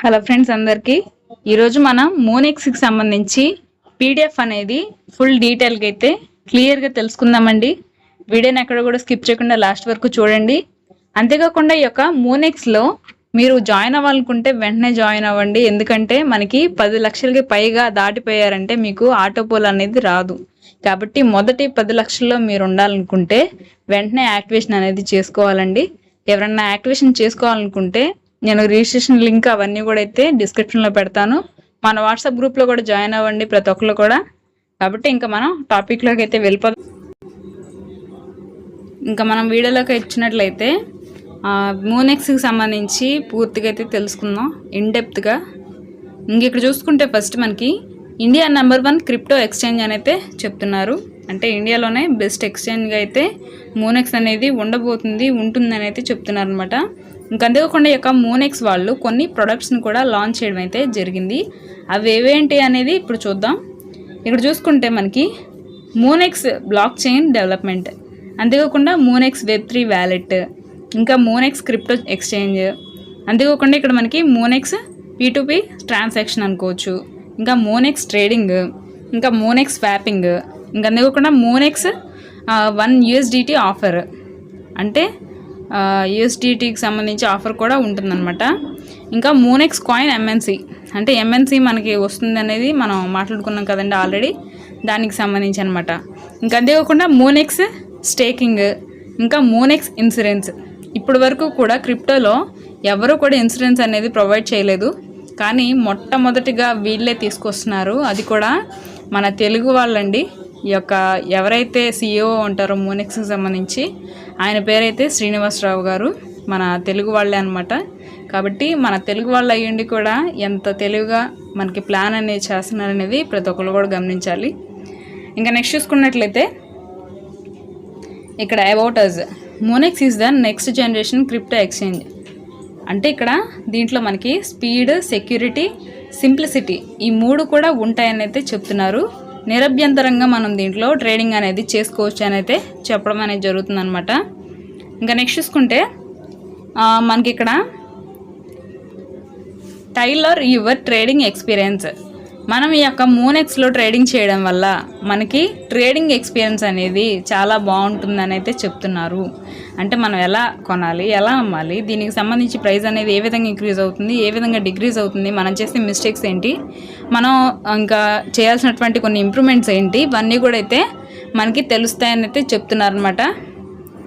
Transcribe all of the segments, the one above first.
Hello friends అందరికీ ఈరోజు మనం మోనెక్స్కి సంబంధించి పీడిఎఫ్ అనేది ఫుల్ డీటెయిల్గా అయితే క్లియర్గా తెలుసుకుందామండి. వీడియోని ఎక్కడ కూడా స్కిప్ చేయకుండా లాస్ట్ వరకు చూడండి. అంతేకాకుండా ఈ యొక్క మోనెక్స్లో మీరు జాయిన్ అవ్వాలనుకుంటే వెంటనే జాయిన్ అవ్వండి. ఎందుకంటే మనకి 10 లక్షలకి పైగా దాటిపోయారంటే మీకు ఆటోపోల్ అనేది రాదు. కాబట్టి మొదటి 10 లక్షల్లో మీరు ఉండాలనుకుంటే వెంటనే యాక్టివేషన్ అనేది చేసుకోవాలండి. ఎవరన్నా యాక్టివేషన్ చేసుకోవాలనుకుంటే నేను రిజిస్ట్రేషన్ లింక్ అవన్నీ కూడా అయితే డిస్క్రిప్షన్లో పెడతాను. మన వాట్సాప్ గ్రూప్లో కూడా జాయిన్ అవ్వండి ప్రతి ఒక్కరు కూడా. కాబట్టి ఇంకా మనం టాపిక్లోకి అయితే వెళ్ళిపోదాం. ఇంకా మనం వీడియోలోకి వచ్చినట్లయితే మోనెక్స్కి సంబంధించి పూర్తిగా అయితే తెలుసుకుందాం ఇన్డెప్త్గా. ఇంక ఇక్కడ చూసుకుంటే ఫస్ట్ మనకి ఇండియా నెంబర్ 1 క్రిప్టో ఎక్స్చేంజ్ అని అయితే చెప్తున్నారు. అంటే ఇండియాలోనే బెస్ట్ ఎక్స్చేంజ్గా అయితే మోనెక్స్ అనేది ఉంటుందని అయితే చెప్తున్నారు అనమాట. ఇంకా అంతేకాకుండా ఈ యొక్క మోనెక్స్ వాళ్ళు కొన్ని ప్రొడక్ట్స్ని కూడా లాంచ్ చేయడం అయితే జరిగింది. అవి ఏవేంటి అనేది ఇప్పుడు చూద్దాం. ఇక్కడ చూసుకుంటే మనకి మోనెక్స్ బ్లాక్ చైన్ డెవలప్మెంట్, అంతేకాకుండా మోనెక్స్ వెబ్3 వ్యాలెట్, ఇంకా మోనెక్స్ క్రిప్టో ఎక్స్చేంజ్, అంతేకాకుండా ఇక్కడ మనకి మోనెక్స్ P2P ట్రాన్సాక్షన్ అనుకోవచ్చు, ఇంకా మోనెక్స్ ట్రేడింగ్, ఇంకా మోనెక్స్ స్వాపింగ్, ఇంకా అంతేకాకుండా మోనెక్స్ 1 USDT ఆఫర్, అంటే USDTకి సంబంధించి ఆఫర్ కూడా ఉంటుందన్నమాట. ఇంకా మోనెక్స్ కాయిన్ MNC, అంటే MNC మనకి వస్తుంది అనేది మనం మాట్లాడుకున్నాం కదండి ఆల్రెడీ, దానికి సంబంధించి అనమాట. ఇంకా అంతేకాకుండా మోనెక్స్ స్టేకింగ్, ఇంకా మోనెక్స్ ఇన్సూరెన్స్. ఇప్పటి వరకు కూడా క్రిప్టోలో ఎవరు కూడా ఇన్సూరెన్స్ అనేది ప్రొవైడ్ చేయలేదు, కానీ మొట్టమొదటిగా వీళ్ళే తీసుకొస్తున్నారు. అది కూడా మన తెలుగు వాళ్ళండి. ఈ యొక్క ఎవరైతే CEO ఉంటారో మోనెక్స్కి సంబంధించి ఆయన పేరైతే శ్రీనివాసరావు గారు, మన తెలుగు వాళ్ళే అనమాట. కాబట్టి మన తెలుగు వాళ్ళు అయ్యండి కూడా ఎంత తెలివిగా మనకి ప్లాన్ అనేది చేస్తున్నారనేది ప్రతి ఒక్కరు కూడా గమనించాలి. ఇంకా నెక్స్ట్ చూసుకున్నట్లయితే ఇక్కడ about us, Monex is the next generation crypto exchange. అంటే ఇక్కడ దీంట్లో మనకి స్పీడ్, సెక్యూరిటీ, సింప్లిసిటీ ఈ 3 కూడా ఉంటాయని అయితే చెప్తున్నారు. నిరభ్యంతరంగా మనం దీంట్లో ట్రేడింగ్ అనేది చేసుకోవచ్చు అని అయితే చెప్పడం అనేది జరుగుతుంది అనమాట. ఇంకా నెక్స్ట్ చూసుకుంటే మనకి ఇక్కడ టైలర్ యువర్ ట్రేడింగ్ ఎక్స్పీరియన్స్. మనం ఈ యొక్క మోనెక్స్లో ట్రేడింగ్ చేయడం వల్ల మనకి ట్రేడింగ్ ఎక్స్పీరియన్స్ అనేది చాలా బాగుంటుందని అయితే చెప్తున్నారు. అంటే మనం ఎలా కొనాలి, ఎలా అమ్మాలి, దీనికి సంబంధించి ప్రైస్ అనేది ఏ విధంగా ఇంక్రీజ్ అవుతుంది, ఏ విధంగా డిక్రీజ్ అవుతుంది, మనం చేసే మిస్టేక్స్ ఏంటి, మనం ఇంకా చేయాల్సినటువంటి కొన్ని ఇంప్రూవ్మెంట్స్ ఏంటి, ఇవన్నీ కూడా అయితే మనకి తెలుస్తాయని అయితే చెప్తున్నారు అనమాట.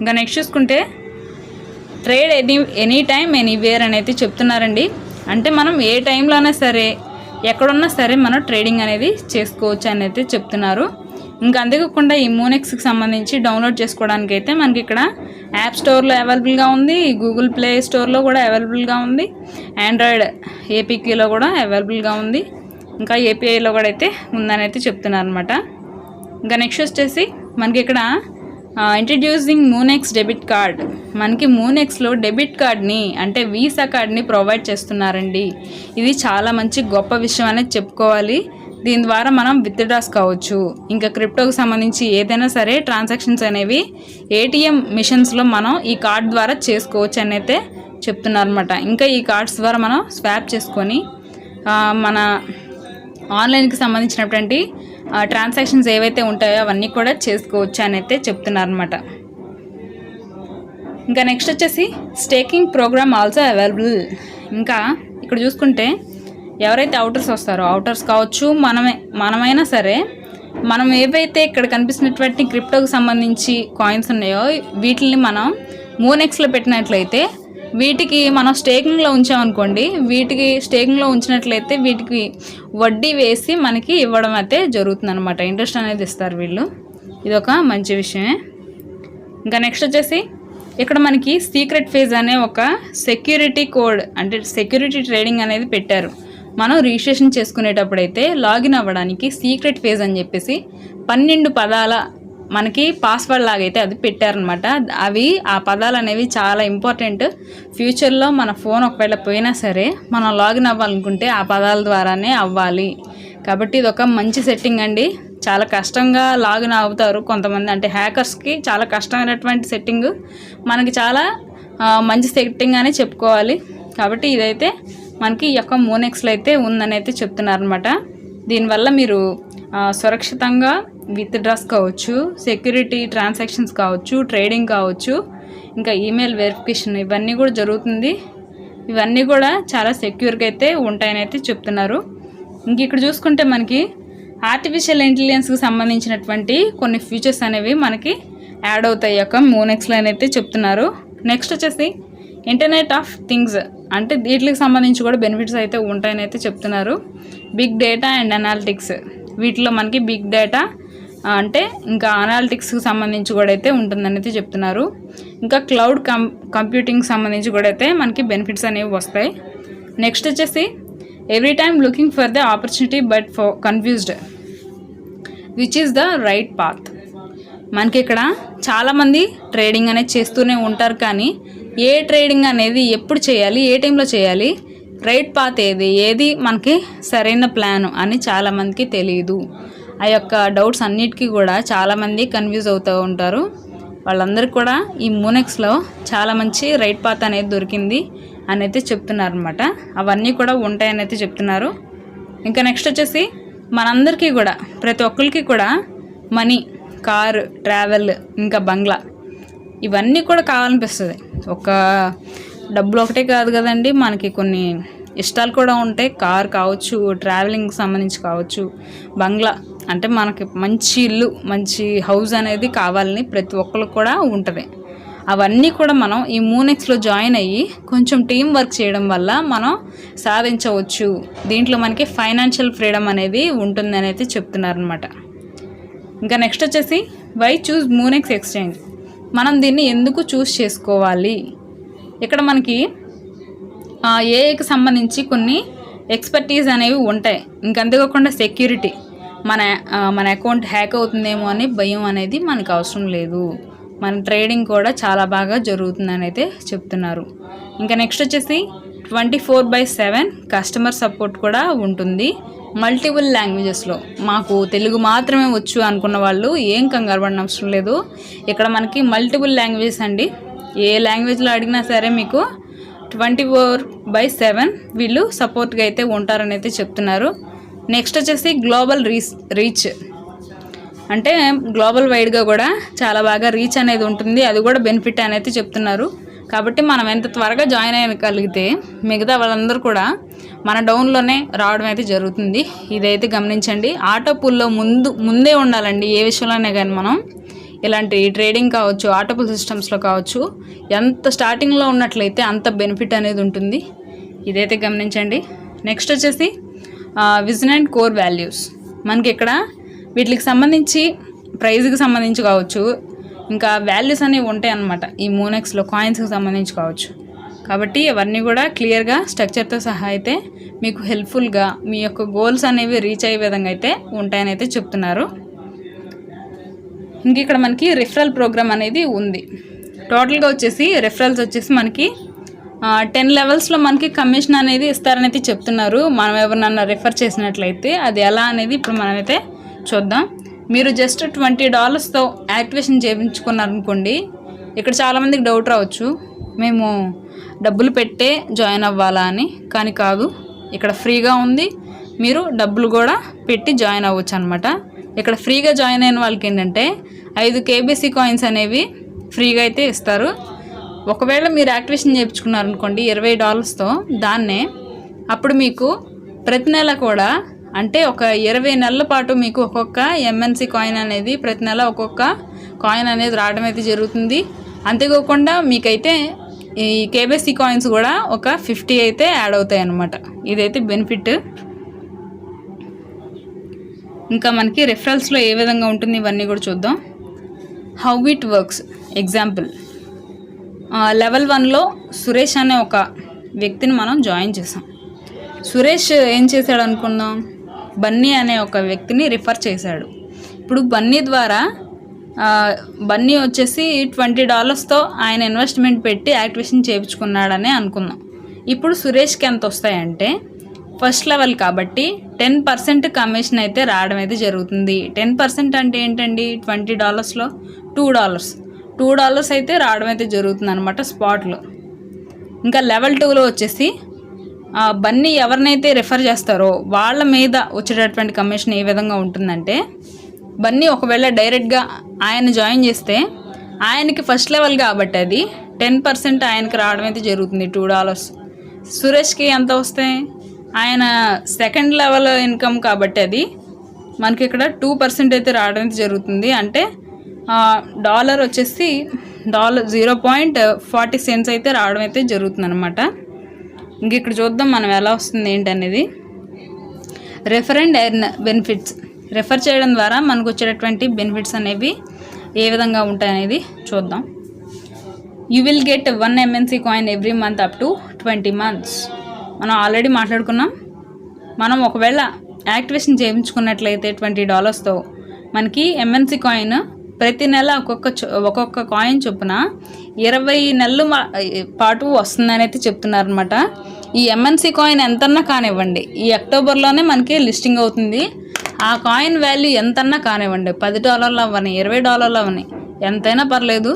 ఇంకా నెక్స్ట్ చూసుకుంటే ట్రేడ్ ఎనీ టైం ఎనీవేర్ అని అయితే చెప్తున్నారండి. అంటే మనం ఏ టైంలోనే సరే ఎక్కడున్నా సరే మనం ట్రేడింగ్ అనేది చేసుకోవచ్చు అని అయితే చెప్తున్నారు. ఇంకా అంతేకాకుండా ఈ మోనెక్స్కి సంబంధించి డౌన్లోడ్ చేసుకోవడానికి అయితే మనకి ఇక్కడ యాప్ స్టోర్లో అవైలబుల్గా ఉంది, గూగుల్ ప్లే స్టోర్లో కూడా అవైలబుల్గా ఉంది, ఆండ్రాయిడ్ APKలో కూడా అవైలబుల్గా ఉంది, ఇంకా APIలో కూడా అయితే ఉందని అయితే చెప్తున్నారు అనమాట. ఇంకా నెక్స్ట్ వచ్చేసి మనకి ఇక్కడ ఇంట్రడ్యూసింగ్ మోనెక్స్ డెబిట్ కార్డ్. మనకి మోనెక్స్లో డెబిట్ కార్డ్ని అంటే వీసా కార్డ్ని ప్రొవైడ్ చేస్తున్నారండి. ఇది చాలా మంచి గొప్ప విషయం అనేది చెప్పుకోవాలి. దీని ద్వారా మనం విత్డ్రాస్ కావచ్చు, ఇంకా క్రిప్టోకి సంబంధించి ఏదైనా సరే ట్రాన్సాక్షన్స్ అనేవి ATM మిషన్స్లో మనం ఈ కార్డ్ ద్వారా చేసుకోవచ్చు అని అయితే చెప్తున్నారు అనమాట. ఇంకా ఈ కార్డ్స్ ద్వారా మనం స్వాప్ చేసుకొని మన ఆన్లైన్కి సంబంధించినటువంటి ట్రాన్సాక్షన్స్ ఏవైతే ఉంటాయో అవన్నీ కూడా చేసుకోవచ్చు అని అయితే చెప్తున్నారు అనమాట. ఇంకా నెక్స్ట్ వచ్చేసి స్టేకింగ్ ప్రోగ్రామ్ ఆల్సో అవైలబుల్. ఇంకా ఇక్కడ చూసుకుంటే ఎవరైతే అవుటర్స్ వస్తారో, అవుటర్స్ కావచ్చు, మనమైనా సరే, మనం ఏవైతే ఇక్కడ కనిపిస్తున్నటువంటి క్రిప్టోకి సంబంధించి కాయిన్స్ ఉన్నాయో వీటిని మనం మోనెక్స్లో పెట్టినట్లయితే వీటికి మనం స్టేకింగ్లో ఉంచామనుకోండి, వీటికి స్టేకింగ్లో ఉంచినట్లయితే వీటికి వడ్డీ వేసి మనకి ఇవ్వడం అయితే జరుగుతుంది అనమాట. ఇంట్రెస్ట్ అనేది ఇస్తారు వీళ్ళు. ఇది ఒక మంచి విషయమే. ఇంకా నెక్స్ట్ వచ్చేసి ఇక్కడ మనకి సీక్రెట్ ఫేజ్ అనే ఒక సెక్యూరిటీ కోడ్, అంటే సెక్యూరిటీ ట్రేడింగ్ అనేది పెట్టారు. మనం రిజిస్ట్రేషన్ చేసుకునేటప్పుడు అయితే లాగిన్ అవ్వడానికి సీక్రెట్ ఫేజ్ అని చెప్పేసి 12 పదాల మనకి పాస్వర్డ్ లాగైతే అది పెట్టారనమాట. ఆ పదాలు అనేవి చాలా ఇంపార్టెంట్. ఫ్యూచర్లో మన ఫోన్ ఒకవేళ పోయినా సరే మనం లాగిన్ అవ్వాలనుకుంటే ఆ పదాల ద్వారానే అవ్వాలి. కాబట్టి ఇది ఒక మంచి సెట్టింగ్ అండి. చాలా కష్టంగా లాగిన్ అవుతారు కొంతమంది, అంటే హ్యాకర్స్కి చాలా కష్టమైనటువంటి సెట్టింగ్, మనకి చాలా మంచి సెట్టింగ్ అని చెప్పుకోవాలి. కాబట్టి ఇదైతే మనకి ఈ యొక్క మోనెక్స్లో అయితే ఉందని అయితే చెప్తున్నారనమాట. దీనివల్ల మీరు సురక్షితంగా విత్డ్రాస్ కావచ్చు, సెక్యూరిటీ ట్రాన్సాక్షన్స్ కావచ్చు, ట్రేడింగ్ కావచ్చు, ఇంకా ఈమెయిల్ వెరిఫికేషన్ ఇవన్నీ కూడా జరుగుతుంది. ఇవన్నీ కూడా చాలా సెక్యూర్గా అయితే ఉంటాయని అయితే చెప్తున్నారు. ఇంక ఇక్కడ చూసుకుంటే మనకి ఆర్టిఫిషియల్ ఇంటెలిజెన్స్కి సంబంధించినటువంటి కొన్ని ఫీచర్స్ అనేవి మనకి యాడ్ అవుతాయి యొక్క మోనెక్స్లో అయితే చెప్తున్నారు. నెక్స్ట్ వచ్చేసి ఇంటర్నెట్ ఆఫ్ థింగ్స్, అంటే వీటికి సంబంధించి కూడా బెనిఫిట్స్ అయితే ఉంటాయని అయితే చెప్తున్నారు. బిగ్ డేటా అండ్ అనాలిటిక్స్, వీటిలో మనకి బిగ్ డేటా అంటే ఇంకా అనాలిటిక్స్కి సంబంధించి కూడా అయితే ఉంటుందని అయితే చెప్తున్నారు. ఇంకా క్లౌడ్ కంప్యూటింగ్ సంబంధించి కూడా అయితే మనకి బెనిఫిట్స్ అనేవి వస్తాయి. నెక్స్ట్ వచ్చేసి every time looking for the opportunity but for confused which is the right path. మనకి ఇక్కడ చాలామంది ట్రేడింగ్ అనేది చేస్తూనే ఉంటారు, కానీ ఏ ట్రేడింగ్ అనేది ఎప్పుడు చేయాలి, ఏ టైంలో చేయాలి, రైట్ పాత్ ఏది మనకి సరైన ప్లాన్ అని చాలామందికి తెలియదు. ఆ యొక్క డౌట్స్ అన్నిటికీ కూడా చాలామంది కన్ఫ్యూజ్ అవుతూ ఉంటారు. వాళ్ళందరికీ కూడా ఈ మోనెక్స్లో చాలా మంచి రైట్ పాత్ అనేది దొరికింది అని అయితే చెప్తున్నారు అనమాట. అవన్నీ కూడా ఉంటాయని అయితే చెప్తున్నారు. ఇంకా నెక్స్ట్ వచ్చేసి మనందరికీ కూడా ప్రతి ఒక్కరికి కూడా మనీ, కారు, ట్రావెల్, ఇంకా బంగ్లా ఇవన్నీ కూడా కావాలనిపిస్తుంది. ఒక డబ్బులు ఒకటే కాదు కదండి, మనకి కొన్ని ఇష్టాలు కూడా ఉంటాయి. కార్ కావచ్చు, ట్రావెలింగ్కి సంబంధించి కావచ్చు, బంగ్లా అంటే మనకి మంచి ఇల్లు, మంచి హౌస్ అనేది కావాలని ప్రతి ఒక్కరికి కూడా ఉంటుంది. అవన్నీ కూడా మనం ఈ మోనెక్స్లో జాయిన్ అయ్యి కొంచెం టీం వర్క్ చేయడం వల్ల మనం సాధించవచ్చు. దీంట్లో మనకి ఫైనాన్షియల్ ఫ్రీడమ్ అనేది ఉంటుందని అయితే చెప్తున్నారనమాట. ఇంకా నెక్స్ట్ వచ్చేసి వై చూస్ మోనెక్స్ ఎక్స్చేంజ్, మనం దీన్ని ఎందుకు చూస్ చేసుకోవాలి. ఇక్కడ మనకి ఏఐకి సంబంధించి కొన్ని ఎక్స్పర్టీస్ అనేవి ఉంటాయి. ఇంకంతేకాకుండా సెక్యూరిటీ, మన అకౌంట్ హ్యాక్ అవుతుందేమో అని భయం అనేది మనకు అవసరం లేదు. మన ట్రేడింగ్ కూడా చాలా బాగా జరుగుతుందని అయితే చెప్తున్నారు. ఇంకా నెక్స్ట్ వచ్చేసి 24/7 కస్టమర్ సపోర్ట్ కూడా ఉంటుంది. మల్టిపుల్ లాంగ్వేజెస్లో, మాకు తెలుగు మాత్రమే వచ్చు అనుకున్న వాళ్ళు ఏం కంగారు పడిన అవసరం లేదు. ఇక్కడ మనకి మల్టిపుల్ లాంగ్వేజెస్ అండి, ఏ లాంగ్వేజ్లో అడిగినా సరే మీకు 24/7 వీళ్ళు సపోర్ట్గా అయితే ఉంటారని అయితే చెప్తున్నారు. నెక్స్ట్ వచ్చేసి గ్లోబల్ రీచ్, అంటే గ్లోబల్ వైడ్గా కూడా చాలా బాగా రీచ్ అనేది ఉంటుంది. అది కూడా బెనిఫిట్ అనేది చెప్తున్నారు. కాబట్టి మనం ఎంత త్వరగా జాయిన్ అయ్యగలిగితే మిగతా వాళ్ళందరూ కూడా మన డౌన్లోనే రావడం అయితే జరుగుతుంది. ఇదైతే గమనించండి. ఆటో పూల్లో ముందే ఉండాలండి. ఏ విషయంలోనే కానీ మనం ఇలాంటి ట్రేడింగ్ కావచ్చు, ఆటో పూల్ సిస్టమ్స్లో కావచ్చు, ఎంత స్టార్టింగ్లో ఉన్నట్లయితే అంత బెనిఫిట్ అనేది ఉంటుంది. ఇదైతే గమనించండి. నెక్స్ట్ వచ్చేసి విజన్ అండ్ కోర్ వాల్యూస్, మనకి ఇక్కడ వీటికి సంబంధించి ప్రైజ్కి సంబంధించి కావచ్చు, ఇంకా వాల్యూస్ అనేవి ఉంటాయి అన్నమాట ఈ మోనెక్స్లో, కాయిన్స్కి సంబంధించి కావచ్చు. కాబట్టి అవన్నీ కూడా క్లియర్గా స్ట్రక్చర్తో సహా అయితే మీకు హెల్ప్ఫుల్గా మీ యొక్క గోల్స్ అనేవి రీచ్ అయ్యే విధంగా అయితే ఉంటాయని అయితే చెప్తున్నారు. ఇంక ఇక్కడ మనకి రిఫరల్ ప్రోగ్రామ్ అనేది ఉంది. టోటల్గా వచ్చేసి రిఫరల్స్ వచ్చేసి మనకి 10 లెవెల్స్లో మనకి కమిషన్ అనేది ఇస్తారని అయితే చెప్తున్నారు. మనం ఎవరినన్నా రిఫర్ చేసినట్లయితే అది ఎలా అనేది ఇప్పుడు మనమైతే చూద్దాం. మీరు జస్ట్ $20తో యాక్టివేషన్ చేయించుకున్నారనుకోండి, ఇక్కడ చాలామందికి డౌట్ రావచ్చు, మేము డబ్బులు పెట్టే జాయిన్ అవ్వాలా అని. కానీ కాదు, ఇక్కడ ఫ్రీగా ఉంది. మీరు డబ్బులు కూడా పెట్టి జాయిన్ అవ్వచ్చు అనమాట. ఇక్కడ ఫ్రీగా జాయిన్ అయిన వాళ్ళకి ఏంటంటే 5 KBC కాయిన్స్ అనేవి ఫ్రీగా అయితే ఇస్తారు. ఒకవేళ మీరు యాక్టివేషన్ చేయించుకున్నారనుకోండి $20తో, దాన్నే అప్పుడు మీకు ప్రతి నెల కూడా, అంటే ఒక 20 నెలల పాటు మీకు ఒక్కొక్క MNC కాయిన్ అనేది ప్రతి నెల ఒక్కొక్క కాయిన్ అనేది రావడం అయితే జరుగుతుంది. అంతేకాకుండా మీకైతే ఈ KBC కాయిన్స్ కూడా ఒక 50 అయితే యాడ్ అవుతాయి అన్నమాట. ఇదైతే బెనిఫిట్. ఇంకా మనకి రిఫరల్స్లో ఏ విధంగా ఉంటుంది ఇవన్నీ కూడా చూద్దాం. How it works. Example, level 1లో సురేష్ అనే ఒక వ్యక్తిని మనం జాయిన్ చేసాం. సురేష్ ఏం చేశాడు అనుకుందాం, బన్నీ అనే ఒక వ్యక్తిని రిఫర్ చేశాడు. ఇప్పుడు బన్నీ ద్వారా బన్నీ వచ్చేసి $20తో ఆయన ఇన్వెస్ట్మెంట్ పెట్టి యాక్టివేషన్ చేయించుకున్నాడని అనుకుందాం. ఇప్పుడు సురేష్కి ఎంత వస్తాయంటే, ఫస్ట్ లెవెల్ కాబట్టి 10% కమిషన్ అయితే రావడం అయితే జరుగుతుంది. 10% అంటే ఏంటండి, $20లో $2 అయితే రావడం అయితే జరుగుతుంది అనమాట స్పాట్లో. ఇంకా లెవెల్ 2లో వచ్చేసి బన్నీ ఎవరినైతే రెఫర్ చేస్తారో వాళ్ళ మీద వచ్చేటటువంటి కమిషన్ ఏ విధంగా ఉంటుందంటే, బన్నీ ఒకవేళ డైరెక్ట్గా ఆయన జాయిన్ చేస్తే ఆయనకి ఫస్ట్ లెవెల్ కాబట్టి అది 10% ఆయనకి రావడం అయితే జరుగుతుంది, $2. సురేష్కి ఎంత వస్తాయి, ఆయన సెకండ్ లెవెల్ ఇన్కమ్ కాబట్టి అది మనకి ఇక్కడ 2% అయితే రావడం అయితే జరుగుతుంది. అంటే డాలర్ వచ్చేసి $0.40 అయితే రావడం అయితే జరుగుతుంది అనమాట. ఇంక ఇక్కడ చూద్దాం మనం ఎలా వస్తుంది ఏంటనేది. Refer and earn benefits, refer చేయడం ద్వారా మనకు వచ్చేటటువంటి బెనిఫిట్స్ అనేవి ఏ విధంగా ఉంటాయనేది చూద్దాం. You will get 1 MNC coin every month up to 20 months. మనం ఆల్రెడీ మాట్లాడుకున్నాం. మనం ఒకవేళ యాక్టివేషన్ చేయించుకున్నట్లయితే $20తో మనకి MNC కాయిన్ ప్రతి నెల ఒక్కొక్క కాయిన్ చొప్పున 20 నెలల పాటు వస్తుందని అయితే చెప్తున్నారనమాట. ఈ MNC కాయిన్ ఎంతన్నా కానివ్వండి, ఈ అక్టోబర్లోనే మనకి లిస్టింగ్ అవుతుంది. ఆ కాయిన్ వాల్యూ ఎంతన్నా కానివ్వండి, $10 అవ్వని, $20 అవ్వని, ఎంతైనా పర్లేదు,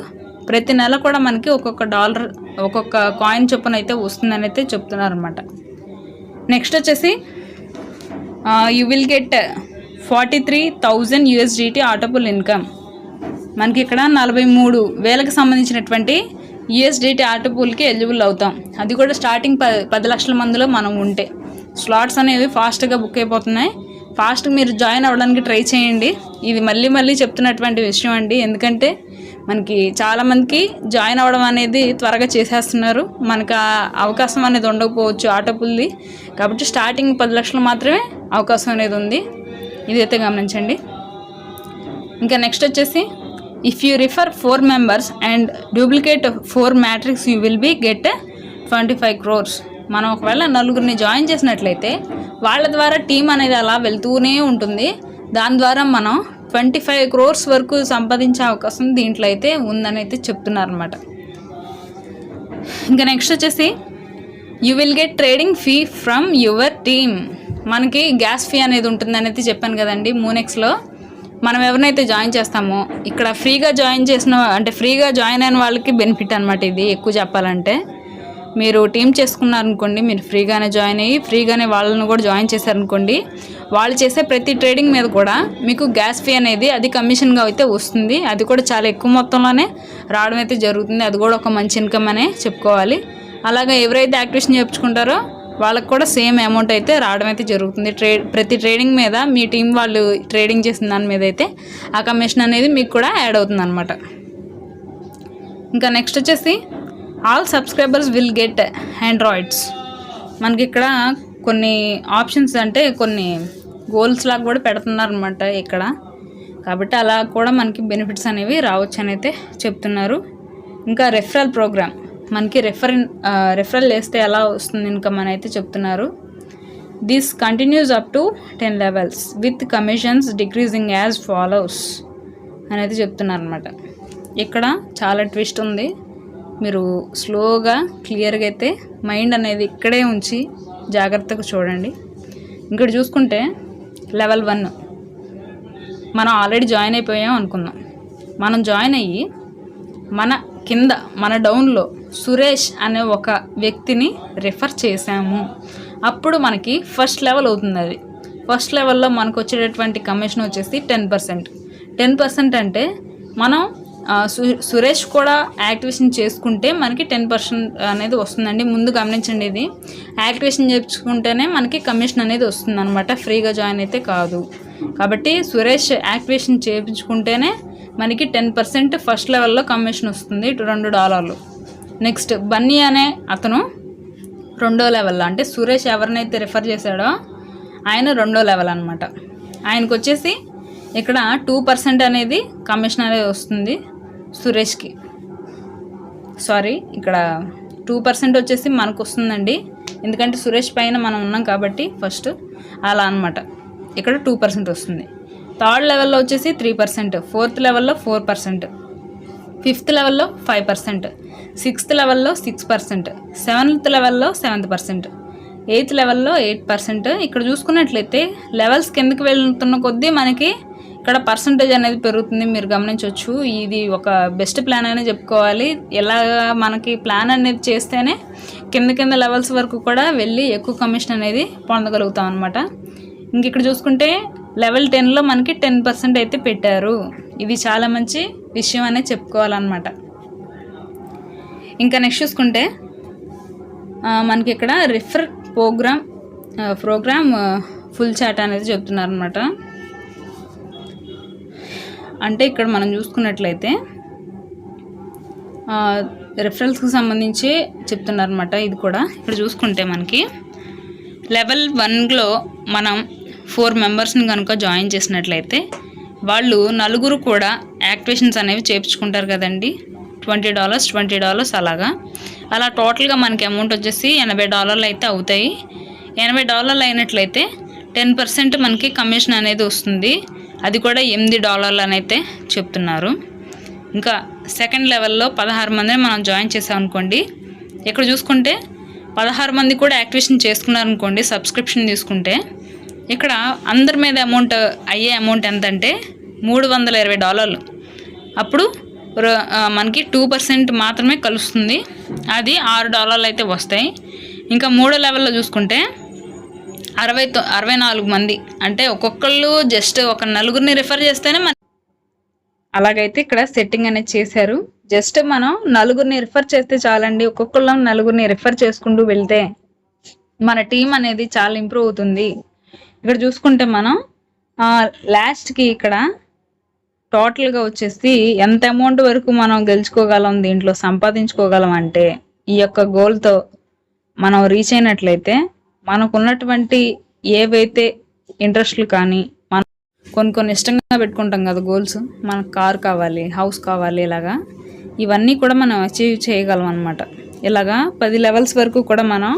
ప్రతి నెల కూడా మనకి ఒక్కొక్క కాయిన్ చొప్పున అయితే వస్తుందని అయితే చెప్తున్నారనమాట. నెక్స్ట్ వచ్చేసి you will get 43,000 USDT auto pool income. మనకి ఇక్కడ 43,000కి సంబంధించినటువంటి USDT ఆటోపుల్కి ఎలిజిబుల్ అవుతాం. అది కూడా స్టార్టింగ్ 10 లక్షల మందిలో మనం ఉంటే. స్లాట్స్ అనేవి ఫాస్ట్గా బుక్ అయిపోతున్నాయి. ఫాస్ట్గా మీరు జాయిన్ అవ్వడానికి ట్రై చేయండి. ఇది మళ్ళీ చెప్తున్నటువంటి విషయం అండి, ఎందుకంటే మనకి చాలామందికి జాయిన్ అవ్వడం అనేది త్వరగా చేసేస్తున్నారు. మనకు ఆ అవకాశం అనేది ఉండకపోవచ్చు ఆటోపుల్ది, కాబట్టి స్టార్టింగ్ 10 లక్షలు మాత్రమే అవకాశం అనేది ఉంది. ఇదైతే గమనించండి. ఇంకా నెక్స్ట్ వచ్చేసి if you refer 4 members and duplicate 4 matrix you will be get 25 crores. మనం ఒకవేళ 4 జాయిన్ చేసినట్లయితే వాళ్ళ ద్వారా టీం అనేది అలా వెళ్తూనే ఉంటుంది. దాని ద్వారా మనం 25 crores వరకు సంపాదించే అవకాశం దీంట్లో అయితే ఉందని అయితే చెప్తున్నారనమాట. ఇంకా నెక్స్ట్ వచ్చేసి you will get trading fee from your team. మనకి గ్యాస్ ఫీ అనేది ఉంటుందని అయితే చెప్పాను కదండి. మూనెక్స్లో మనం ఎవరినైతే జాయిన్ చేస్తామో ఇక్కడ ఫ్రీగా జాయిన్ అయిన వాళ్ళకి బెనిఫిట్ అనమాట. ఇది ఎక్కువ చెప్పాలంటే మీరు టీం చేసుకున్నారనుకోండి, మీరు ఫ్రీగానే జాయిన్ అయ్యి ఫ్రీగానే వాళ్ళని కూడా జాయిన్ చేశారనుకోండి, వాళ్ళు చేసే ప్రతి ట్రేడింగ్ మీద కూడా మీకు గ్యాస్ ఫీ అనేది అది కమిషన్గా అయితే వస్తుంది. అది కూడా చాలా ఎక్కువ మొత్తంలోనే రావడం అయితే జరుగుతుంది. అది కూడా ఒక మంచి ఇన్కమ్ అనే చెప్పుకోవాలి. అలాగే ఎవరైతే యాక్టివేషన్ చేయించుకుంటారో వాళ్ళకి కూడా సేమ్ అమౌంట్ అయితే రావడం అయితే జరుగుతుంది. ప్రతి ట్రేడింగ్ మీద మీ టీం వాళ్ళు ట్రేడింగ్ చేసిన దాని మీద అయితే ఆ కమిషన్ అనేది మీకు కూడా యాడ్ అవుతుంది అనమాట. ఇంకా నెక్స్ట్ వచ్చేసి all subscribers will get Androids. మనకి ఇక్కడ కొన్ని ఆప్షన్స్ అంటే కొన్ని గోల్స్ లాగా కూడా పెడుతున్నారనమాట ఇక్కడ, కాబట్టి అలా కూడా మనకి బెనిఫిట్స్ అనేవి రావచ్చు అని అయితే చెప్తున్నారు. ఇంకా రెఫరల్ ప్రోగ్రామ్, మనకి రెఫరల్ చేస్తే ఎలా వస్తుంది ఇన్కమ్ అని అయితే చెప్తున్నారు. This continues up to 10 levels with commissions decreasing as follows అని అయితే చెప్తున్నారు అనమాట. ఇక్కడ చాలా ట్విస్ట్ ఉంది. మీరు స్లోగా క్లియర్గా అయితే మైండ్ అనేది ఇక్కడే ఉంచి జాగ్రత్తగా చూడండి. ఇక్కడ చూసుకుంటే లెవెల్ 1 మనం ఆల్రెడీ జాయిన్ అయిపోయాం అనుకుందాం. మనం జాయిన్ అయ్యి మన డౌన్లో సురేష్ అనే ఒక వ్యక్తిని రిఫర్ చేసాము. అప్పుడు మనకి ఫస్ట్ లెవెల్ అవుతుంది. అది ఫస్ట్ లెవెల్లో మనకు వచ్చేటటువంటి కమిషన్ వచ్చేసి 10%. అంటే మనం సురేష్ కూడా యాక్టివేషన్ చేసుకుంటే మనకి 10% అనేది వస్తుందండి. ముందు గమనించండి, ఇది యాక్టివేషన్ చేసుకుంటేనే మనకి కమిషన్ అనేది వస్తుంది అనమాట, ఫ్రీగా జాయిన్ అయితే కాదు. కాబట్టి సురేష్ యాక్టివేషన్ చేయించుకుంటేనే మనకి 10% ఫస్ట్ లెవెల్లో కమిషన్ వస్తుంది, $2. నెక్స్ట్ బన్నీ అనే అతను 2వ లెవెల్లో, అంటే సురేష్ ఎవరినైతే రిఫర్ చేశాడో ఆయన 2వ లెవెల్ అనమాట. ఆయనకు వచ్చేసి ఇక్కడ 2% అనేది కమిషన్ అనేది వస్తుంది సురేష్కి. ఇక్కడ 2% వచ్చేసి మనకు వస్తుందండి, ఎందుకంటే సురేష్ పైన మనం ఉన్నాం కాబట్టి ఫస్ట్ అలా అనమాట. ఇక్కడ 2% వస్తుంది. 3rd లెవెల్లో వచ్చేసి 3%, 4th లెవెల్లో 4%, 5th లెవెల్లో 5%, 6th లెవెల్లో 6%, 7th లెవెల్లో 7%, 8th లెవెల్లో 8%. ఇక్కడ చూసుకున్నట్లయితే లెవెల్స్ కిందకి వెళ్తున్న కొద్దీ మనకి ఇక్కడ పర్సంటేజ్ అనేది పెరుగుతుంది, మీరు గమనించవచ్చు. ఇది ఒక బెస్ట్ ప్లాన్ అనే చెప్పుకోవాలి. ఇలా మనకి ప్లాన్ అనేది చేస్తేనే కింద లెవెల్స్ వరకు కూడా వెళ్ళి ఎక్కువ కమిషన్ అనేది పొందగలుగుతాం అనమాట. ఇంక ఇక్కడ చూసుకుంటే లెవెల్ 10లో మనకి 10% అయితే పెట్టారు. ఇది చాలా మంచి విషయం అనేది చెప్పుకోవాలన్నమాట. ఇంకా నెక్స్ట్ చూసుకుంటే మనకి ఇక్కడ రిఫర్ ప్రోగ్రామ్ ఫుల్ చాట్ అనేది చెప్తున్నారు అనమాట. అంటే ఇక్కడ మనం చూసుకున్నట్లయితే రెఫరల్స్కి సంబంధించి చెప్తున్నారనమాట. ఇది కూడా ఇక్కడ చూసుకుంటే మనకి లెవెల్ 1లో మనం 4 మెంబర్స్ని కనుక జాయిన్ చేసినట్లయితే వాళ్ళు 4 కూడా యాక్టివేషన్స్ అనేవి చేయించుకుంటారు కదండి. $20 అలాగా. అలా టోటల్గా మనకి అమౌంట్ వచ్చేసి $80 అయితే అవుతాయి. $80 అయినట్లయితే 10% మనకి కమిషన్ అనేది వస్తుంది. అది కూడా $8 అని అయితే చెప్తున్నారు. ఇంకా సెకండ్ లెవెల్లో 16 మందిని మనం జాయిన్ చేసామనుకోండి. ఇక్కడ చూసుకుంటే 16 మంది కూడా యాక్టివేషన్ చేసుకున్నారనుకోండి సబ్స్క్రిప్షన్ తీసుకుంటే, ఇక్కడ అందరి మీద అయ్యే అమౌంట్ ఎంతంటే $320. అప్పుడు మనకి 2% మాత్రమే కలుస్తుంది. అది $6 అయితే వస్తాయి. ఇంకా మూడో లెవెల్లో చూసుకుంటే 64 మంది, అంటే ఒక్కొక్కళ్ళు జస్ట్ ఒక 4 రిఫర్ చేస్తేనే అలాగైతే ఇక్కడ సెట్టింగ్ అనేది చేశారు. జస్ట్ మనం 4 రిఫర్ చేస్తే చాలండి. ఒక్కొక్కళ్ళం 4 రిఫర్ చేసుకుంటూ వెళ్తే మన టీం అనేది చాలా ఇంప్రూవ్ అవుతుంది. ఇక్కడ చూసుకుంటే మనం లాస్ట్కి ఇక్కడ టోటల్గా వచ్చేసి ఎంత అమౌంట్ వరకు మనం గెలుచుకోగలం, దీంట్లో సంపాదించుకోగలం అంటే ఈ యొక్క గోల్తో మనం రీచ్ అయినట్లయితే మనకున్నటువంటి ఏవైతే ఇంట్రెస్ట్లు కానీ మనం కొన్ని ఇష్టంగా పెట్టుకుంటాం కదా గోల్స్, మనకు కార్ కావాలి, హౌస్ కావాలి, ఇలాగా ఇవన్నీ కూడా మనం అచీవ్ చేయగలం అనమాట. ఇలాగా 10 లెవెల్స్ వరకు కూడా మనం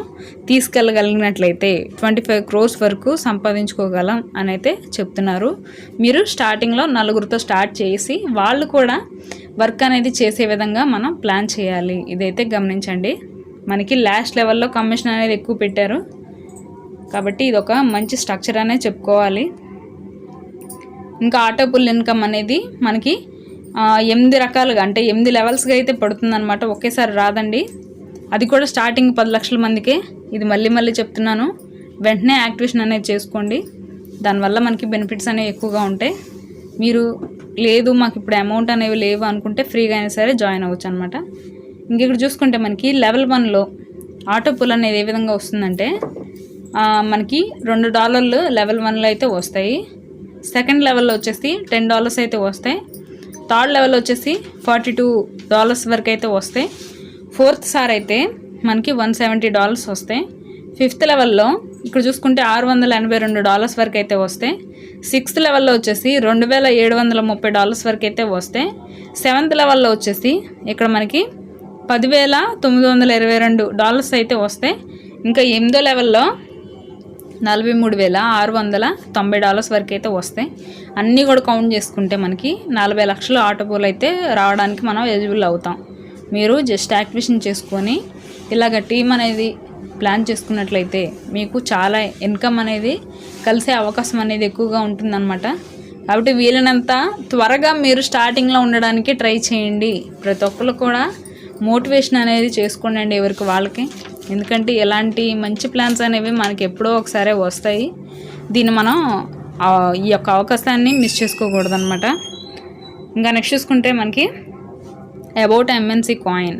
తీసుకెళ్ళగలిగినట్లయితే 25 crores వరకు సంపాదించుకోగలం అని అయితే చెప్తున్నారు. మీరు స్టార్టింగ్లో 4 స్టార్ట్ చేసి వాళ్ళు కూడా వర్క్ అనేది చేసే విధంగా మనం ప్లాన్ చేయాలి. ఇదైతే గమనించండి. మనకి లాస్ట్ లెవెల్లో కమిషన్ అనేది ఎక్కువ పెట్టారు కాబట్టి ఇది ఒక మంచి స్ట్రక్చర్ అనే చెప్పుకోవాలి. ఇంకా ఆటో పుల్ ఇన్కమ్ అనేది మనకి 8 రకాలుగా, అంటే 8 లెవెల్స్గా అయితే పడుతుందన్నమాట. ఒకేసారి రాదండి. అది కూడా స్టార్టింగ్ 10 లక్షల మందికే. ఇది మళ్ళీ చెప్తున్నాను, వెంటనే యాక్టివేషన్ అనేది చేసుకోండి. దానివల్ల మనకి బెనిఫిట్స్ అనేవి ఎక్కువగా ఉంటాయి. మీరు లేదు మాకు ఇప్పుడు అమౌంట్ అనేవి లేవు అనుకుంటే ఫ్రీగా అయినా సరే జాయిన్ అవ్వచ్చు అనమాట. ఇంక ఇక్కడ చూసుకుంటే మనకి లెవెల్ 1లో ఆటో పుల్ అనేది ఏ విధంగా వస్తుందంటే మనకి $2 లెవెల్ 1లో అయితే వస్తాయి. సెకండ్ లెవెల్లో వచ్చేసి $10 అయితే వస్తాయి. థర్డ్ లెవెల్లో వచ్చేసి $42 వరకు అయితే వస్తాయి. ఫోర్త్ సార్ అయితే మనకి $170 వస్తాయి. ఫిఫ్త్ లెవెల్లో ఇక్కడ చూసుకుంటే $682 వరకు అయితే వస్తాయి. సిక్స్త్ లెవెల్లో వచ్చేసి $2730 వరకు అయితే వస్తాయి. సెవెంత్ లెవెల్లో వచ్చేసి ఇక్కడ మనకి $10,922 అయితే వస్తాయి. ఇంకా 8దో లెవెల్లో $43,690 వరకు అయితే వస్తాయి. అన్నీ కూడా కౌంట్ చేసుకుంటే మనకి 40 లక్షల ఆటో పూల్ అయితే రావడానికి మనం ఎలిజిబుల్ అవుతాం. మీరు జస్ట్ యాక్టివేషన్ చేసుకొని ఇలాగ టీం అనేది ప్లాన్ చేసుకున్నట్లయితే మీకు చాలా ఇన్కమ్ అనేది కలిసే అవకాశం అనేది ఎక్కువగా ఉంటుందన్నమాట. కాబట్టి వీలైనంత త్వరగా మీరు స్టార్టింగ్లో ఉండడానికి ట్రై చేయండి. ప్రతి ఒక్కరు కూడా మోటివేషన్ అనేది చేసుకోండి ఎవరికి వాళ్ళకి. ఎందుకంటే ఇలాంటి మంచి ప్లాన్స్ అనేవి మనకి ఎప్పుడో ఒకసారి వస్తాయి. దీన్ని మనం ఈ యొక్క అవకాశాన్ని మిస్ చేసుకోకూడదు అనమాట. ఇంకా నెక్స్ట్ చూసుకుంటే మనకి అబౌట్ MNC కాయిన్.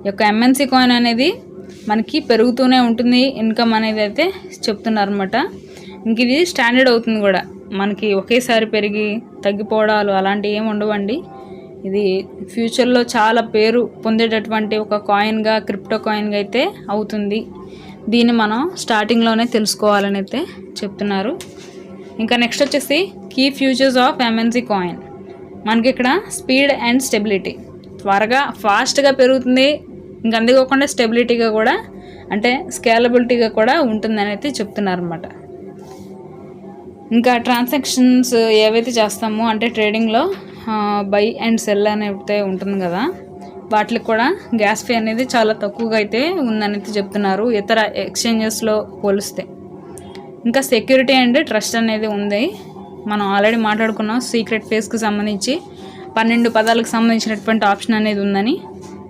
ఈ యొక్క MNC కాయిన్ అనేది మనకి పెరుగుతూనే ఉంటుంది ఇన్కమ్ అనేది అయితే చెప్తున్నారు అనమాట. ఇంక ఇది స్టాండర్డ్ అవుతుంది కూడా, మనకి ఒకేసారి పెరిగి తగ్గిపోవడాలు అలాంటివి ఏమి ఉండవండి. ఇది ఫ్యూచర్లో చాలా పేరు పొందేటటువంటి ఒక కాయిన్గా, క్రిప్టో కాయిన్గా అయితే అవుతుంది. దీన్ని మనం స్టార్టింగ్లోనే తెలుసుకోవాలని అయితే చెప్తున్నారు. ఇంకా నెక్స్ట్ వచ్చేసి key features of MNC coin. మనకి ఇక్కడ స్పీడ్ అండ్ స్టెబిలిటీ, త్వరగా ఫాస్ట్గా పెరుగుతుంది. ఇంకా అందుకోకుండా స్టెబిలిటీగా కూడా, అంటే స్కేలబిలిటీగా కూడా ఉంటుందని అయితే చెప్తున్నారు అనమాట. ఇంకా ట్రాన్సాక్షన్స్ ఏవైతే చేస్తామో అంటే ట్రేడింగ్లో బై అండ్ సెల్ అనేది ఉంటుంది కదా, వాటికి కూడా గ్యాస్ ఫీ అనేది చాలా తక్కువగా అయితే ఉందని అయితే చెప్తున్నారు ఇతర ఎక్స్చేంజెస్లో పోలిస్తే. ఇంకా సెక్యూరిటీ అండ్ ట్రస్ట్ అనేది ఉంది. మనం ఆల్రెడీ మాట్లాడుకున్నాం సీక్రెట్ ఫేస్కి సంబంధించి 12 పదాలకు సంబంధించినటువంటి ఆప్షన్ అనేది ఉందని.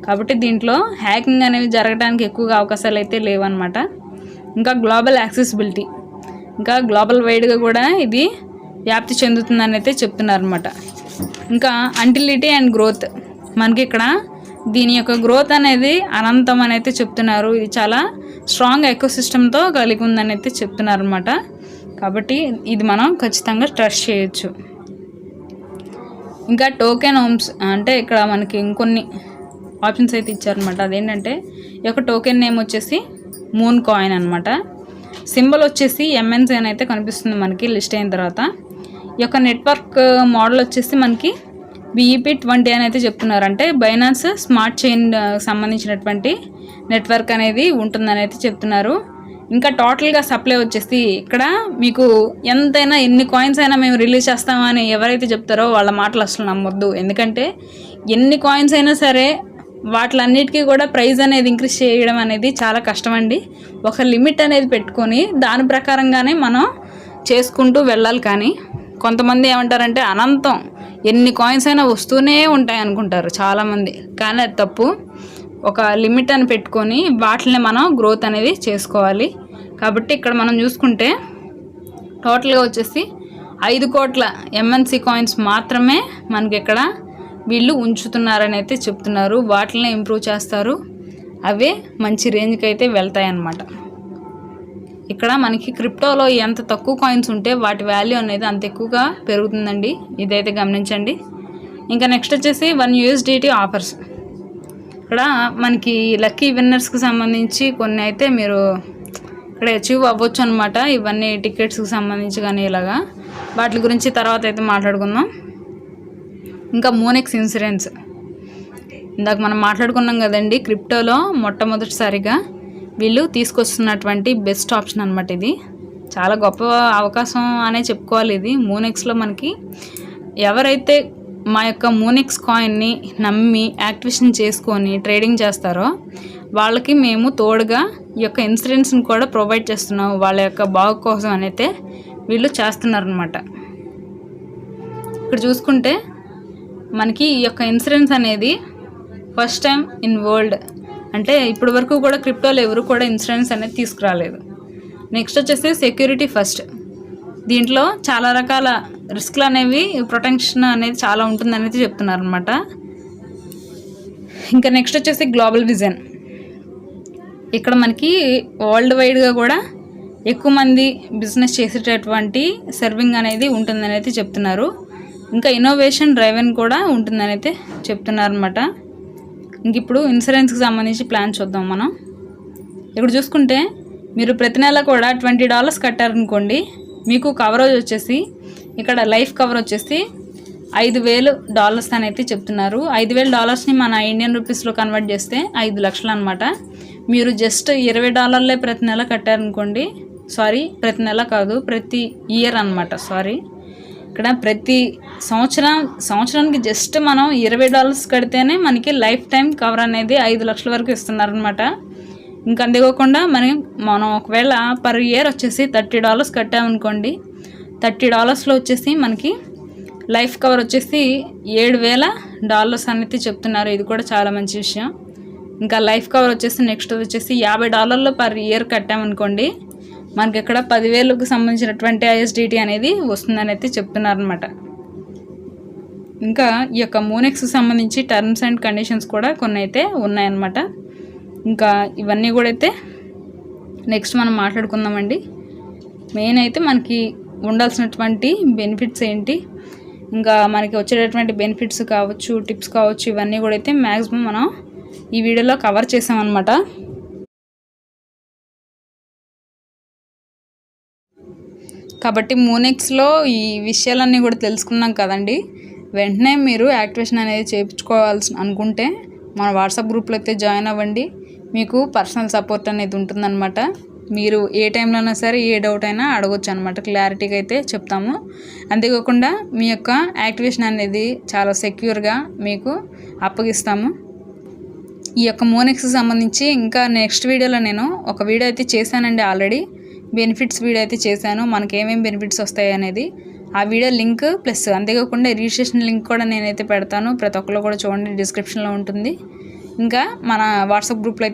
కాబట్టి దీంట్లో హ్యాకింగ్ అనేవి జరగడానికి ఎక్కువగా అవకాశాలు అయితే లేవన్నమాట. ఇంకా గ్లోబల్ యాక్సెసిబిలిటీ, ఇంకా గ్లోబల్ వైడ్గా కూడా ఇది వ్యాప్తి చెందుతుందని అయితే చెప్తున్నారనమాట. ఇంకా అంటిలిటీ అండ్ గ్రోత్, మనకి ఇక్కడ దీని యొక్క గ్రోత్ అనేది అనంతం అని అయితే చెప్తున్నారు. ఇది చాలా స్ట్రాంగ్ ఎకోసిస్టమ్తో కలిగి ఉందని అయితే చెప్తున్నారు అనమాట. కాబట్టి ఇది మనం ఖచ్చితంగా ట్రస్ట్ చేయొచ్చు. ఇంకా టోకెన్ హోమ్స్ అంటే ఇక్కడ మనకి ఇంకొన్ని ఆప్షన్స్ అయితే ఇచ్చారనమాట. అదేంటంటే ఈ యొక్క టోకెన్ నేమ్ వచ్చేసి మూన్ కాయిన్ అనమాట. సింబల్ వచ్చేసి MNC అని అయితే కనిపిస్తుంది మనకి లిస్ట్ అయిన తర్వాత. ఈ యొక్క నెట్వర్క్ మోడల్ వచ్చేసి మనకి BEP20 అని అయితే చెప్తున్నారు. అంటే బైనాన్స్ స్మార్ట్ చైన్ సంబంధించినటువంటి నెట్వర్క్ అనేది ఉంటుందని అయితే చెప్తున్నారు. ఇంకా టోటల్గా సప్లై వచ్చేసి ఇక్కడ మీకు ఎంతైనా ఎన్ని కాయిన్స్ అయినా మేము రిలీజ్ చేస్తామని ఎవరైతే చెప్తారో వాళ్ళ మాటలు అసలు నమ్మొద్దు. ఎందుకంటే ఎన్ని కాయిన్స్ అయినా సరే వాటిలన్నిటికీ కూడా ప్రైస్ అనేది ఇంక్రీజ్ చేయడం అనేది చాలా కష్టం అండి. ఒక లిమిట్ అనేది పెట్టుకొని దాని ప్రకారంగానే మనం చేసుకుంటూ వెళ్ళాలి. కానీ కొంతమంది ఏమంటారంటే అనంతం ఎన్ని కాయిన్స్ అయినా వస్తూనే ఉంటాయి అనుకుంటారు చాలామంది. కానీ అది తప్పు. ఒక లిమిట్ అని పెట్టుకొని వాటిని మనం గ్రోత్ అనేది చేసుకోవాలి. కాబట్టి ఇక్కడ మనం చూసుకుంటే టోటల్గా వచ్చేసి 5 కోట్ల MNC కాయిన్స్ మాత్రమే మనకి ఇక్కడ వీళ్ళు ఉంచుతున్నారని అయితే చెప్తున్నారు. వాటిని ఇంప్రూవ్ చేస్తారు, అవే మంచి రేంజ్కి అయితే వెళ్తాయి అన్నమాట. ఇక్కడ మనకి క్రిప్టోలో ఎంత తక్కువ కాయిన్స్ ఉంటే వాటి వాల్యూ అనేది అంత ఎక్కువగా పెరుగుతుందండి. ఇదైతే గమనించండి. ఇంకా నెక్స్ట్ వచ్చేసి 1 USDT ఆఫర్స్. ఇక్కడ మనకి లక్కీ విన్నర్స్కి సంబంధించి కొన్ని అయితే మీరు ఇక్కడ అచీవ్ అవ్వచ్చు అనమాట. ఇవన్నీ టికెట్స్కి సంబంధించి కానీ ఇలాగా వాటి గురించి తర్వాత అయితే మాట్లాడుకుందాం. ఇంకా మోనెక్స్ ఇన్సూరెన్స్ ఇందాక మనం మాట్లాడుకున్నాం కదండి. క్రిప్టోలో మొట్టమొదటిసారిగా వీళ్ళు తీసుకొస్తున్నటువంటి బెస్ట్ ఆప్షన్ అనమాట. ఇది చాలా గొప్ప అవకాశం అనే చెప్పుకోవాలి. ఇది మోనెక్స్లో మనకి ఎవరైతే మా యొక్క మోనెక్స్ కాయిన్ని నమ్మి యాక్టివేషన్ చేసుకొని ట్రేడింగ్ చేస్తారో వాళ్ళకి మేము తోడుగా ఈ యొక్క ఇన్సూరెన్స్ని కూడా ప్రొవైడ్ చేస్తున్నాం. వాళ్ళ యొక్క బాగు కోసం అయితే వీళ్ళు చేస్తున్నారనమాట. ఇక్కడ చూసుకుంటే మనకి ఈ యొక్క ఇన్సూరెన్స్ అనేది ఫస్ట్ టైం ఇన్ వరల్డ్. అంటే ఇప్పటి వరకు కూడా క్రిప్టోలో ఎవరు కూడా ఇన్సూరెన్స్ అనేది తీసుకురాలేదు. నెక్స్ట్ వచ్చేసి సెక్యూరిటీ ఫస్ట్. దీంట్లో చాలా రకాల రిస్క్లు అనేవి ప్రొటెక్షన్ అనేది చాలా ఉంటుందనేది చెప్తున్నారు అనమాట. ఇంకా నెక్స్ట్ వచ్చేసి గ్లోబల్ విజన్. ఇక్కడ మనకి వరల్డ్ వైడ్గా కూడా ఎక్కువ మంది బిజినెస్ చేసేటటువంటి సర్వింగ్ అనేది ఉంటుందని అయితే చెప్తున్నారు. ఇంకా ఇన్నోవేషన్ డ్రైవెన్ కూడా ఉంటుందని అయితే చెప్తున్నారు అనమాట. ఇంక ఇప్పుడు ఇన్సూరెన్స్కి సంబంధించి ప్లాన్ చూద్దాం మనం. ఇక్కడ చూసుకుంటే మీరు ప్రతి నెల కూడా $20 కట్టారనుకోండి, మీకు కవరేజ్ వచ్చేసి ఇక్కడ లైఫ్ కవర్ వచ్చేసి $5,000 అని అయితే చెప్తున్నారు. $5,000ని మన ఇండియన్ రూపీస్లో కన్వర్ట్ చేస్తే 5 లక్షలు అనమాట. మీరు జస్ట్ $20 ప్రతి నెల కట్టారనుకోండి, ప్రతి నెల కాదు, ప్రతి ఇయర్ అనమాట. ఇక్కడ ప్రతి సంవత్సరానికి జస్ట్ మనం $20 కడితేనే మనకి లైఫ్ టైం కవర్ అనేది 5 లక్షల వరకు ఇస్తున్నారనమాట. ఇంకా అంతేకాకుండా మనం ఒకవేళ పర్ ఇయర్ వచ్చేసి $30 కట్టామనుకోండి, $30లో వచ్చేసి మనకి లైఫ్ కవర్ వచ్చేసి $7,000 అనేది చెప్తున్నారు. ఇది కూడా చాలా మంచి విషయం. ఇంకా లైఫ్ కవర్ వచ్చేసి నెక్స్ట్ వచ్చేసి $50 పర్ ఇయర్ కట్టామనుకోండి, మనకి ఇక్కడ 10,000కు సంబంధించినటువంటి ISDT అనేది వస్తుందని అయితే చెప్తున్నారనమాట. ఇంకా ఈ యొక్క మోనెక్స్కి సంబంధించి టర్మ్స్ అండ్ కండిషన్స్ కూడా కొన్ని అయితే ఉన్నాయన్నమాట. ఇంకా ఇవన్నీ కూడా అయితే నెక్స్ట్ మనం మాట్లాడుకుందామండి. మెయిన్ అయితే మనకి ఉండాల్సినటువంటి బెనిఫిట్స్ ఏంటి, ఇంకా మనకి వచ్చేటటువంటి బెనిఫిట్స్ కావచ్చు, టిప్స్ కావచ్చు, ఇవన్నీ కూడా అయితే మ్యాక్సిమం మనం ఈ వీడియోలో కవర్ చేసామన్నమాట. కాబట్టి మోనెక్స్లో ఈ విషయాలన్నీ కూడా తెలుసుకున్నాం కదండి. వెంటనే మీరు యాక్టివేషన్ అనేది చేయించుకోవాల్సి అనుకుంటే మన వాట్సాప్ గ్రూప్లో అయితే జాయిన్ అవ్వండి. మీకు పర్సనల్ సపోర్ట్ అనేది ఉంటుందన్నమాట. మీరు ఏ టైంలో అయినా సరే ఏ డౌట్ అయినా అడగొచ్చు అనమాట. క్లారిటీగా అయితే చెప్తాము. అంతేకాకుండా మీ యొక్క యాక్టివేషన్ అనేది చాలా సెక్యూర్గా మీకు అప్పగిస్తాము. ఈ యొక్క మోనెక్స్కి సంబంధించి ఇంకా నెక్స్ట్ వీడియోలో నేను ఒక వీడియో అయితే చేశానండి. ఆల్రెడీ బెనిఫిట్స్ వీడియో అయితే చేశాను, మనకి ఏమేమి బెనిఫిట్స్ వస్తాయి అనేది. ఆ వీడియో లింక్ ప్లస్ అంతేకాకుండా రిజిస్ట్రేషన్ లింక్ కూడా నేనైతే పెడతాను. ప్రతి ఒక్కరు కూడా చూడండి, డిస్క్రిప్షన్లో ఉంటుంది. ఇంకా మన వాట్సాప్ గ్రూప్లో